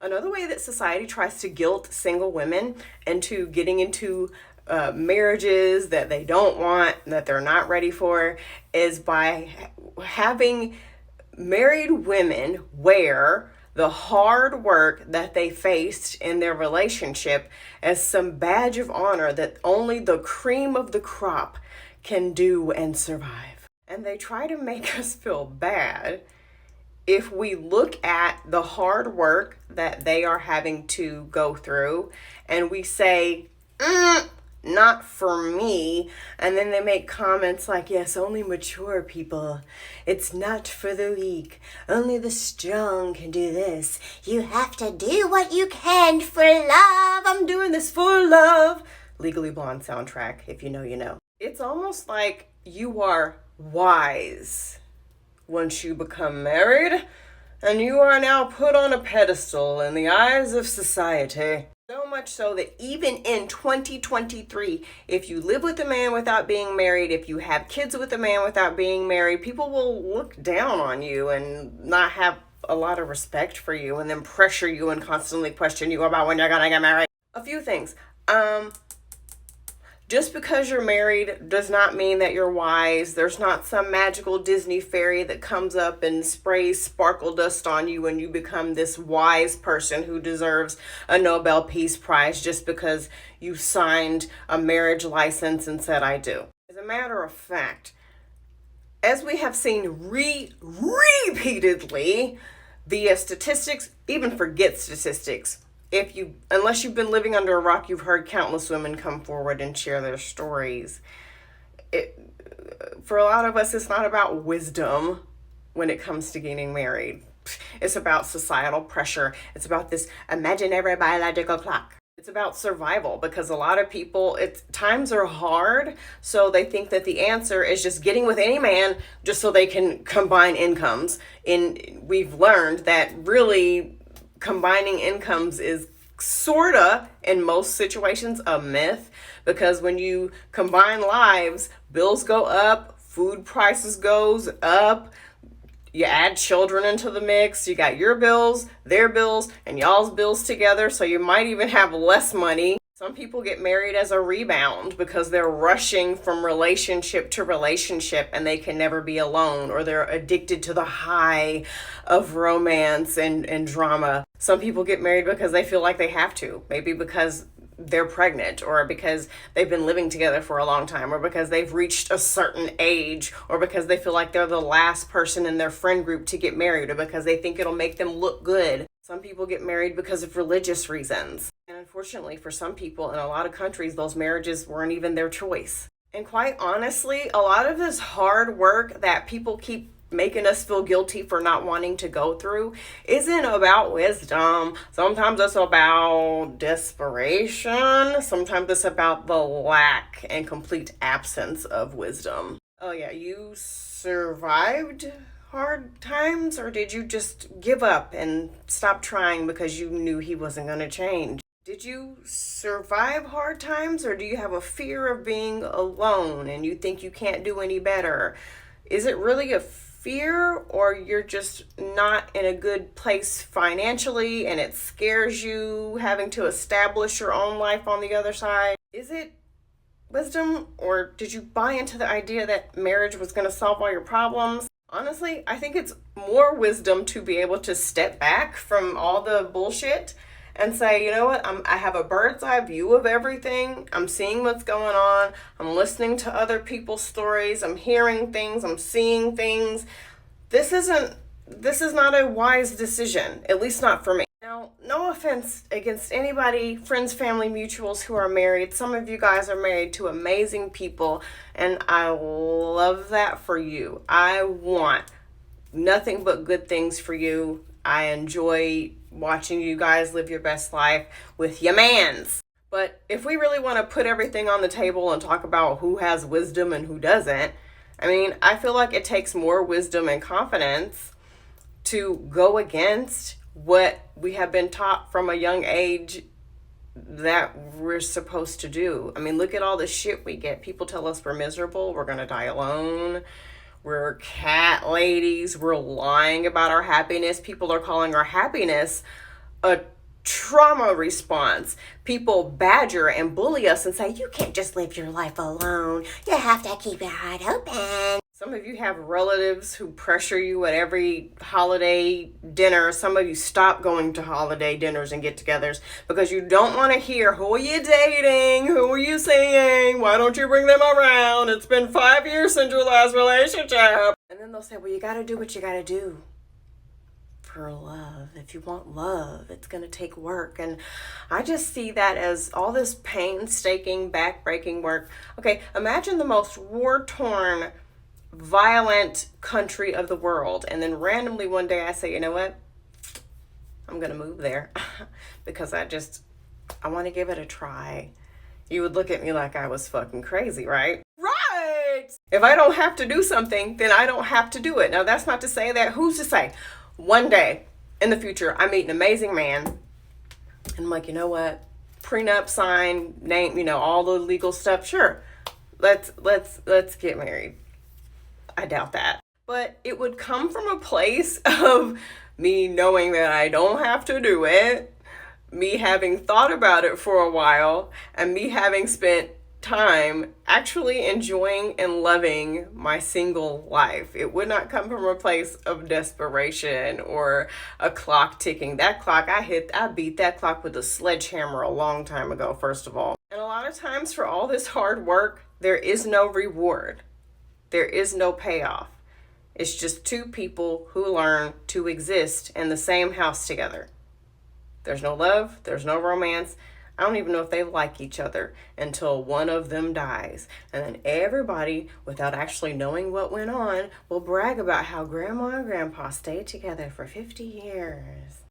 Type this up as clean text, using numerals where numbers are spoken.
Another way that society tries to guilt single women into getting into marriages that they don't want, that they're not ready for, is by having married women wear the hard work that they faced in their relationship as some badge of honor that only the cream of the crop can do and survive. And they try to make us feel bad if we look at the hard work that they are having to go through and we say, not for me. And then they make comments like, yes, only mature people. It's not for the weak. Only the strong can do this. You have to do what you can for love. I'm doing this for love. Legally Blonde soundtrack. If you know, you know. It's almost like you are wise once you become married, and you are now put on a pedestal in the eyes of society. So much so that even in 2023, if you live with a man without being married, if you have kids with a man without being married, people will look down on you and not have a lot of respect for you, and then pressure you and constantly question you about when you're gonna get married. A few things. Just because you're married does not mean that you're wise. There's not some magical Disney fairy that comes up and sprays sparkle dust on you and you become this wise person who deserves a Nobel Peace Prize just because you signed a marriage license and said, I do. As a matter of fact, as we have seen repeatedly via statistics, even forget statistics, unless you've been living under a rock, you've heard countless women come forward and share their stories. For a lot of us, it's not about wisdom when it comes to getting married. It's about societal pressure. It's about this imaginary biological clock. It's about survival, because a lot of people, times are hard, so they think that the answer is just getting with any man just so they can combine incomes. And we've learned that really combining incomes is sorta, in most situations, a myth, because when you combine lives, bills go up, food prices goes up, you add children into the mix, you got your bills, their bills, and y'all's bills together, so you might even have less money. Some people get married as a rebound because they're rushing from relationship to relationship and they can never be alone, or they're addicted to the high of romance and drama. Some people get married because they feel like they have to, maybe because they're pregnant, or because they've been living together for a long time, or because they've reached a certain age, or because they feel like they're the last person in their friend group to get married, or because they think it'll make them look good. Some people get married because of religious reasons. And unfortunately, for some people in a lot of countries, those marriages weren't even their choice. And quite honestly, a lot of this hard work that people keep making us feel guilty for not wanting to go through isn't about wisdom. Sometimes it's about desperation. Sometimes it's about the lack and complete absence of wisdom. Oh yeah, you survived hard times, or did you just give up and stop trying because you knew he wasn't going to change? Did you survive hard times, or do you have a fear of being alone and you think you can't do any better? Is it really a fear, or you're just not in a good place financially and it scares you having to establish your own life on the other side? Is it wisdom, or did you buy into the idea that marriage was going to solve all your problems? Honestly, I think it's more wisdom to be able to step back from all the bullshit and say, you know what, I have a bird's eye view of everything. I'm seeing what's going on. I'm listening to other people's stories. I'm hearing things. I'm seeing things. This is not a wise decision, at least not for me. Now, no offense against anybody, friends, family, mutuals who are married. Some of you guys are married to amazing people, and I love that for you. I want nothing but good things for you. I enjoy watching you guys live your best life with your mans. But if we really want to put everything on the table and talk about who has wisdom and who doesn't, I mean, I feel like it takes more wisdom and confidence to go against what we have been taught from a young age that we're supposed to do. I mean, look at all the shit we get. People tell us we're miserable, we're going to die alone, we're cat ladies, we're lying about our happiness. People are calling our happiness a trauma response. People badger and bully us and say, you can't just live your life alone. You have to keep your heart open. Some of you have relatives who pressure you at every holiday dinner. Some of you stop going to holiday dinners and get-togethers because you don't want to hear, who are you dating? Who are you seeing? Why don't you bring them around? It's been 5 years since your last relationship. And then they'll say, well, you got to do what you got to do for love. If you want love, it's going to take work. And I just see that as all this painstaking, back-breaking work. Okay, imagine the most war-torn, violent country of the world, and then randomly one day I say, you know what, I'm gonna move there because I want to give it a try. You would look at me like I was fucking crazy, right? Right. If I don't have to do something, then I don't have to do it. Now that's not to say that, who's to say one day in the future I meet an amazing man and I'm like, you know what, prenup, sign, name, all the legal stuff, sure, let's get married. I doubt that. But it would come from a place of me knowing that I don't have to do it, me having thought about it for a while, and me having spent time actually enjoying and loving my single life. It would not come from a place of desperation or a clock ticking. That clock, I beat that clock with a sledgehammer a long time ago, first of all. And a lot of times for all this hard work, there is no reward. There is no payoff. It's just two people who learn to exist in the same house together. There's no love, there's no romance. I don't even know if they like each other until one of them dies. And then everybody, without actually knowing what went on, will brag about how grandma and grandpa stayed together for 50 years.